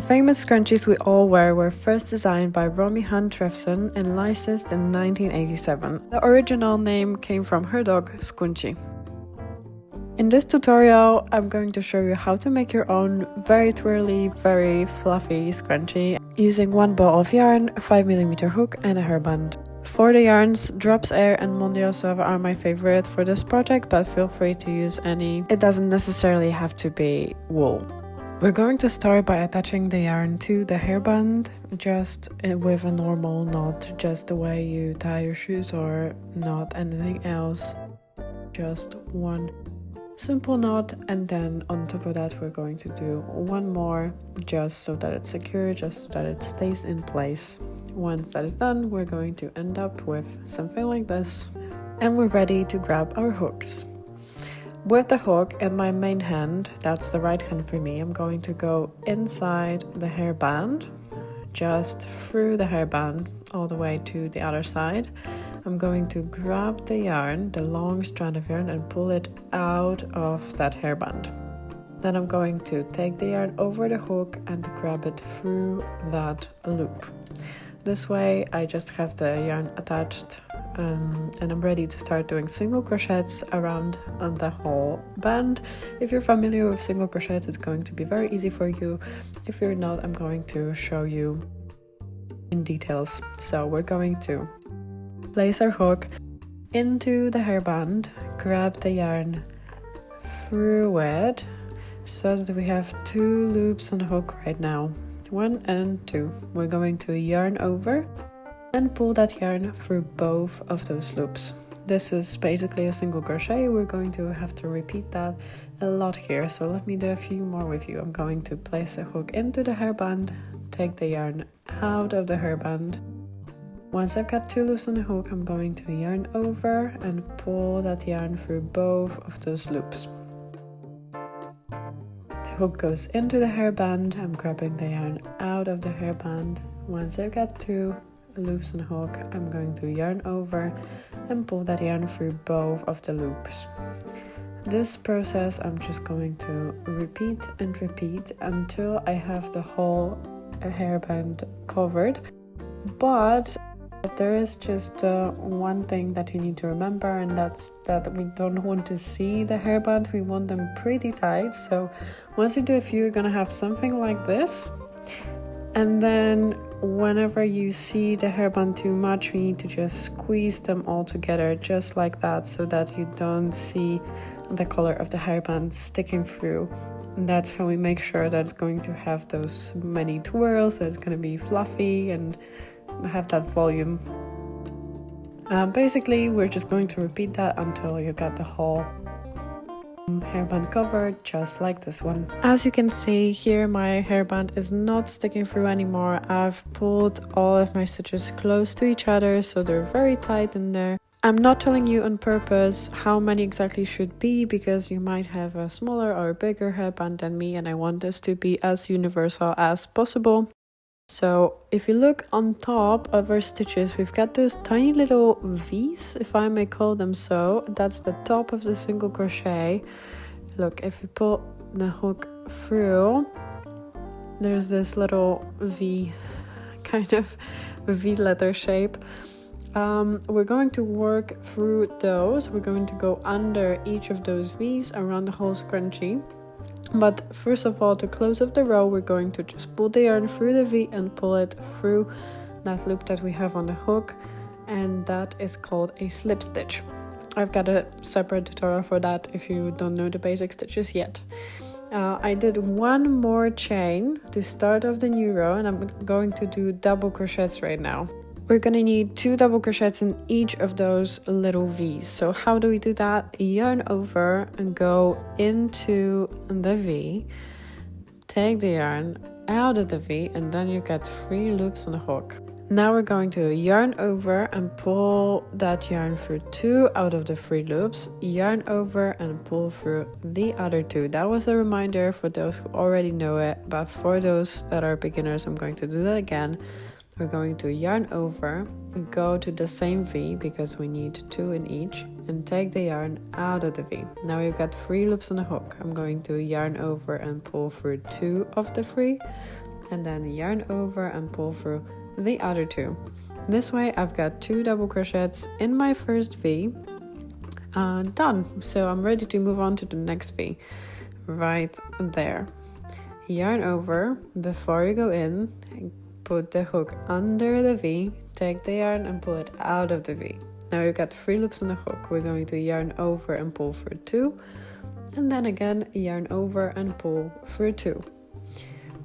famous scrunchies we all wear were first designed by Romy Hunt Trefson and licensed in 1987. The original name came from her dog, Scrunchie. In this tutorial, I'm going to show you how to make your own very twirly, very fluffy scrunchie using one ball of yarn, a 5mm hook and a hairband. For the yarns, Drops Air and Mondial Soave are my favorite for this project, but feel free to use any. It doesn't necessarily have to be wool. We're going to start by attaching the yarn to the hairband, just with a normal knot, just the way you tie your shoes or not anything else. Just one simple knot, and then on top of that we're going to do one more just so that it's secure, just so that it stays in place. Once that is done, we're going to end up with something like this, and we're ready to grab our hooks. With the hook in my main hand, that's the right hand for me, I'm going to go inside the hairband, just through the hairband all the way to the other side. I'm going to grab the yarn, the long strand of yarn, and pull it out of that hairband. Then I'm going to take the yarn over the hook and grab it through that loop. This way I just have the yarn attached and I'm ready to start doing single crochets around on the whole band. If you're familiar with single crochets, it's going to be very easy for you. If you're not, I'm going to show you in details. So we're going to place our hook into the hairband, grab the yarn through it so that we have 2 loops on the hook right now, 1 and 2. We're going to yarn over and pull that yarn through both of those loops. This is basically a single crochet. We're going to have to repeat that a lot here, so let me do a few more with you. I'm going to place the hook into the hairband, take the yarn out of the hairband. Once I've got 2 loops on the hook, I'm going to yarn over and pull that yarn through both of those loops. The hook goes into the hairband, I'm grabbing the yarn out of the hairband. Once I've got 2 loops on the hook, I'm going to yarn over and pull that yarn through both of the loops. This process I'm just going to repeat and repeat until I have the whole hairband covered. But there is just one thing that you need to remember, and that's that we don't want to see the hairband. We want them pretty tight. So once you do a few, you're gonna have something like this, and then whenever you see the hairband too much, we need to just squeeze them all together just like that, so that you don't see the color of the hairband sticking through. And that's how we make sure that it's going to have those many twirls, that it's going to be fluffy and have that volume. Basically, we're just going to repeat that until you got the whole hairband covered, just like this one. As you can see here, my hairband is not sticking through anymore. I've pulled all of my stitches close to each other, so they're very tight in there. I'm not telling you on purpose how many exactly should be, because you might have a smaller or a bigger hairband than me, and I want this to be as universal as possible. So if you look on top of our stitches, we've got those tiny little V's, if I may call them so. That's the top of the single crochet. Look, if you pull the hook through, there's this little V, kind of V letter shape. We're going to work through those. We're going to go under each of those V's around the whole scrunchie. But first of all, to close off the row, we're going to just pull the yarn through the V and pull it through that loop that we have on the hook, and that is called a slip stitch. I've got a separate tutorial for that if you don't know the basic stitches yet. I did one more chain to start off the new row, and I'm going to do double crochets right now. We're gonna need 2 double crochets in each of those little V's. So how do we do that? Yarn over and go into the V, take the yarn out of the V, and then you get 3 loops on the hook. Now we're going to yarn over and pull that yarn through 2 out of the 3 loops, yarn over and pull through the other 2. That was a reminder for those who already know it, but for those that are beginners, I'm going to do that again. We're going to yarn over, go to the same V because we need 2 in each, and take the yarn out of the V. Now we've got 3 loops on the hook. I'm going to yarn over and pull through 2 of the 3, and then yarn over and pull through the other 2. This way I've got 2 double crochets in my first V done. So I'm ready to move on to the next V right there. Yarn over before you go in, put the hook under the V, take the yarn and pull it out of the V. Now you've got 3 loops on the hook. We're going to yarn over and pull through 2, and then again yarn over and pull through 2.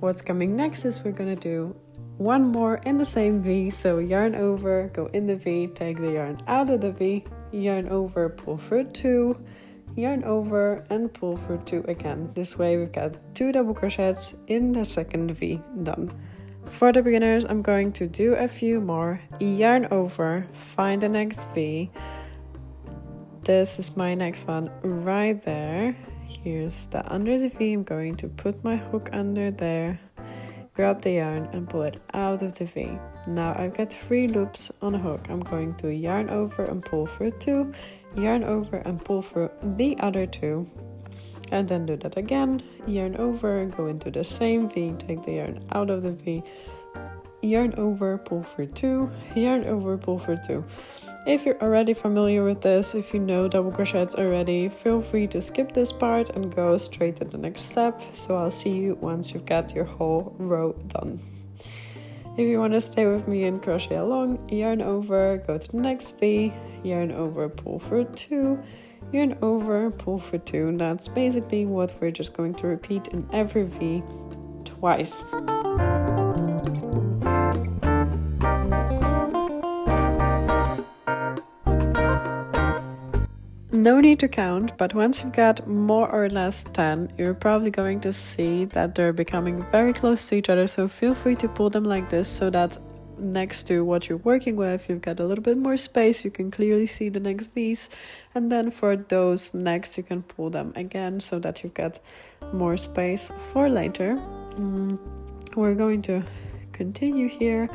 What's coming next is we're going to do one more in the same V. So yarn over, go in the V, take the yarn out of the V, yarn over, pull through 2, yarn over and pull through 2 again. This way we've got 2 double crochets in the second V done. For the beginners, I'm going to do a few more. Yarn over, find the next V. This is my next one right there. Here's the under the V. I'm going to put my hook under there, grab the yarn and pull it out of the V. Now I've got 3 loops on a hook. I'm going to yarn over and pull through 2, yarn over and pull through the other 2, and then do that again. Yarn over, go into the same V, take the yarn out of the V, yarn over, pull through 2, yarn over, pull through 2. If you're already familiar with this, if you know double crochets already, feel free to skip this part and go straight to the next step. So I'll see you once you've got your whole row done. If you want to stay with me and crochet along, yarn over, go to the next V, yarn over, pull through 2, yarn over, pull through 2. And that's basically what we're just going to repeat in every V twice. No need to count, but once you've got more or less 10, you're probably going to see that they're becoming very close to each other. So feel free to pull them like this so that next to what you're working with, you've got a little bit more space. You can clearly see the next V's. And then for those next, you can pull them again so that you've got more space for later. We're going to continue here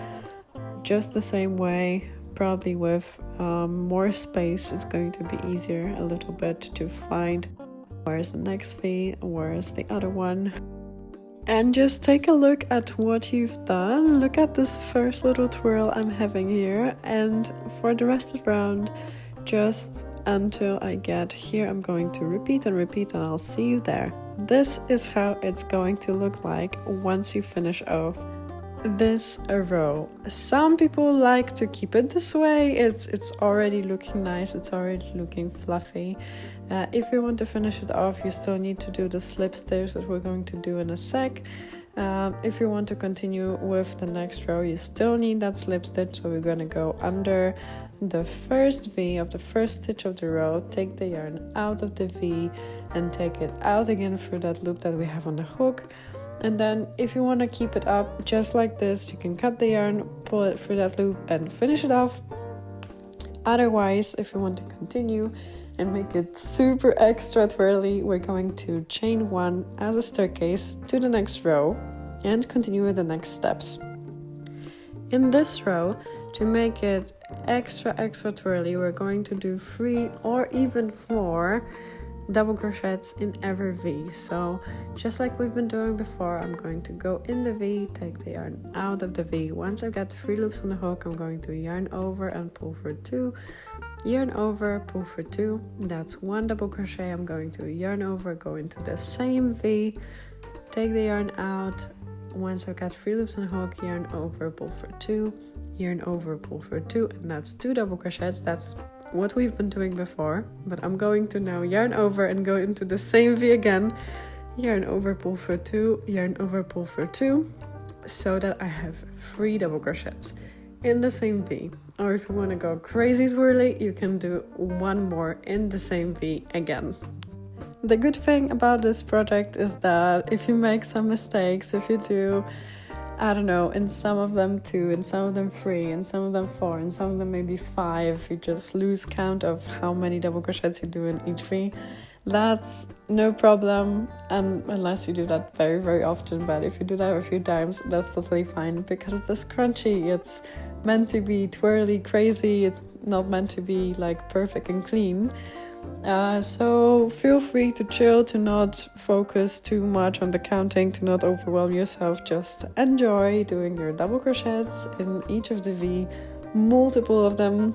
just the same way. Probably with more space, it's going to be easier a little bit to find where's the next V, where's the other one. And just take a look at what you've done. Look at this first little twirl I'm having here. And for the rest of the round, just until I get here, I'm going to repeat and repeat, and I'll see you there. This is how it's going to look like once you finish off this row. Some people like to keep it this way. It's already looking nice, it's already looking fluffy. If you want to finish it off, you still need to do the slip stitch that we're going to do in a sec. If you want to continue with the next row, you still need that slip stitch, so we're going to go under the first V of the first stitch of the row, take the yarn out of the V and take it out again through that loop that we have on the hook. And then if you want to keep it up just like this, you can cut the yarn, pull it through that loop and finish it off. Otherwise, if you want to continue and make it super extra twirly, we're going to chain 1 as a staircase to the next row and continue with the next steps. In this row, to make it extra twirly, we're going to do 3 or even 4 double crochets in every V. So just like we've been doing before, I'm going to go in the V, take the yarn out of the V. Once I've got 3 loops on the hook, I'm going to yarn over and pull for 2, yarn over, pull for 2. That's 1 double crochet. I'm going to yarn over, go into the same V, take the yarn out. Once I've got 3 loops on the hook, yarn over, pull for 2, yarn over, pull for 2, and that's 2 double crochets. That's what we've been doing before, but I'm going to now yarn over and go into the same V again, yarn over, pull for 2, yarn over, pull for 2, so that I have 3 double crochets in the same V. Or if you want to go crazy twirly, you can do 1 more in the same V again. The good thing about this project is that if you make some mistakes, if you do, I don't know, in some of them 2, in some of them 3, in some of them 4, in some of them maybe 5, you just lose count of how many double crochets you do in each V. That's no problem, and unless you do that very often, but if you do that a few times, that's totally fine, because it's a scrunchie. It's meant to be twirly, crazy. It's not meant to be like perfect and clean. So feel free to chill, to not focus too much on the counting, to not overwhelm yourself. Just enjoy doing your double crochets in each of the V, multiple of them,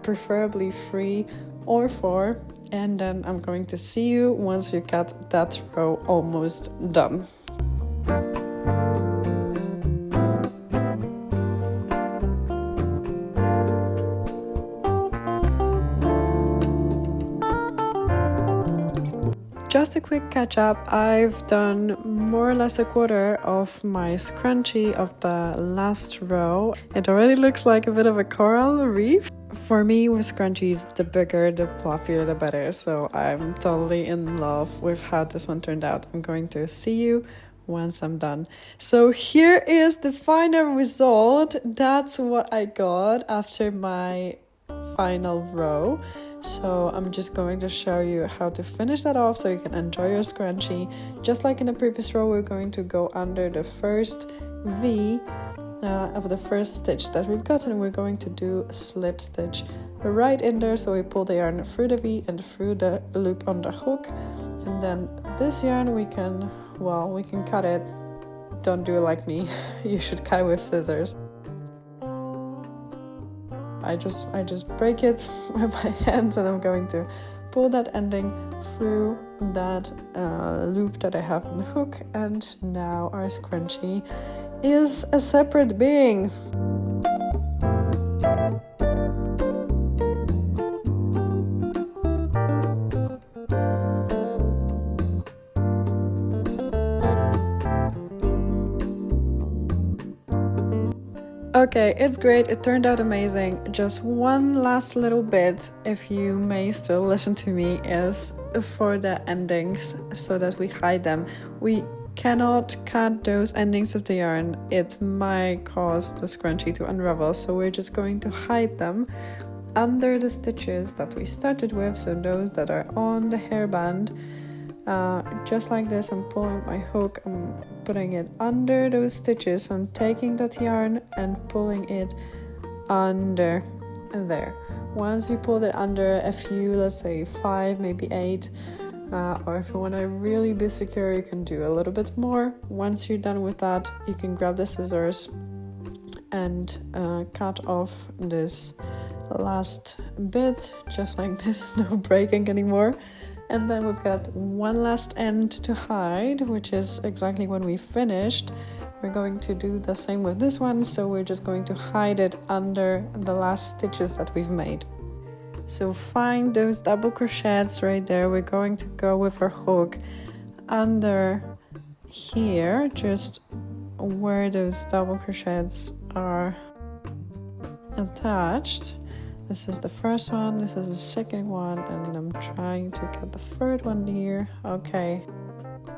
preferably 3 or 4. And then I'm going to see you once you got that row almost done. Just a quick catch up, I've done more or less a quarter of my scrunchie of the last row. It already looks like a bit of a coral reef. For me, with scrunchies, the bigger, the fluffier, the better. So I'm totally in love with how this one turned out. I'm going to see you once I'm done. So here is the final result. That's what I got after my final row. So I'm just going to show you how to finish that off so you can enjoy your scrunchie. Just like in the previous row, we're going to go under the first V of the first stitch that we've got, and we're going to do a slip stitch right in there. So we pull the yarn through the V and through the loop on the hook, and then this yarn we can cut it. Don't do it like me. You should cut it with scissors. I just break it with my hands, and I'm going to pull that ending through that loop that I have on the hook, and now our scrunchie is a separate being. Okay, it's great, it turned out amazing. Just one last little bit, if you may still listen to me, is for the endings so that we hide them. We cannot cut those endings of the yarn, it might cause the scrunchie to unravel, so we're just going to hide them under the stitches that we started with, so those that are on the hairband. Just like this, I'm pulling my hook, I'm putting it under those stitches, I'm taking that yarn and pulling it under there. Once you pull it under a few, let's say 5, maybe 8, or if you want to really be secure, you can do a little bit more. Once you're done with that, you can grab the scissors and cut off this last bit, just like this, no breaking anymore. And then we've got one last end to hide, which is exactly when we finished. We're going to do the same with this one, so we're just going to hide it under the last stitches that we've made. So find those double crochets right there. We're going to go with our hook under here, just where those double crochets are attached. This is the first one, this is the second one, and I'm trying to get the third one here. Okay,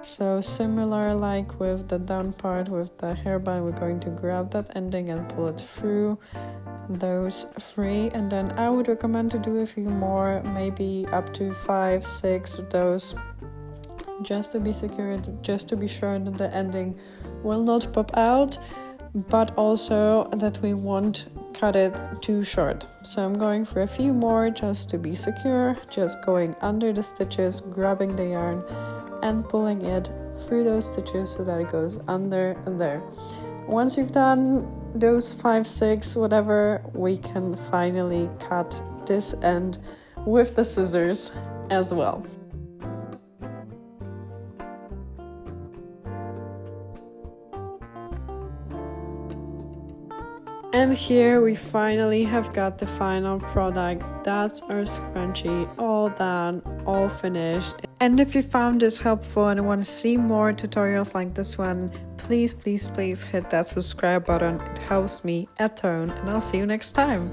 so similar like with the down part with the hairband, we're going to grab that ending and pull it through those 3, and then I would recommend to do a few more, maybe up to 5, 6 of those, just to be secure, just to be sure that the ending will not pop out, but also that we won't cut it too short. So I'm going for a few more just to be secure, just going under the stitches, grabbing the yarn and pulling it through those stitches so that it goes under there. Once you've done those 5, 6, whatever, we can finally cut this end with the scissors as well. And here we finally have got the final product. That's our scrunchie, all done, all finished. And if you found this helpful and want to see more tutorials like this one, please hit that subscribe button. It helps me a ton, and I'll see you next time.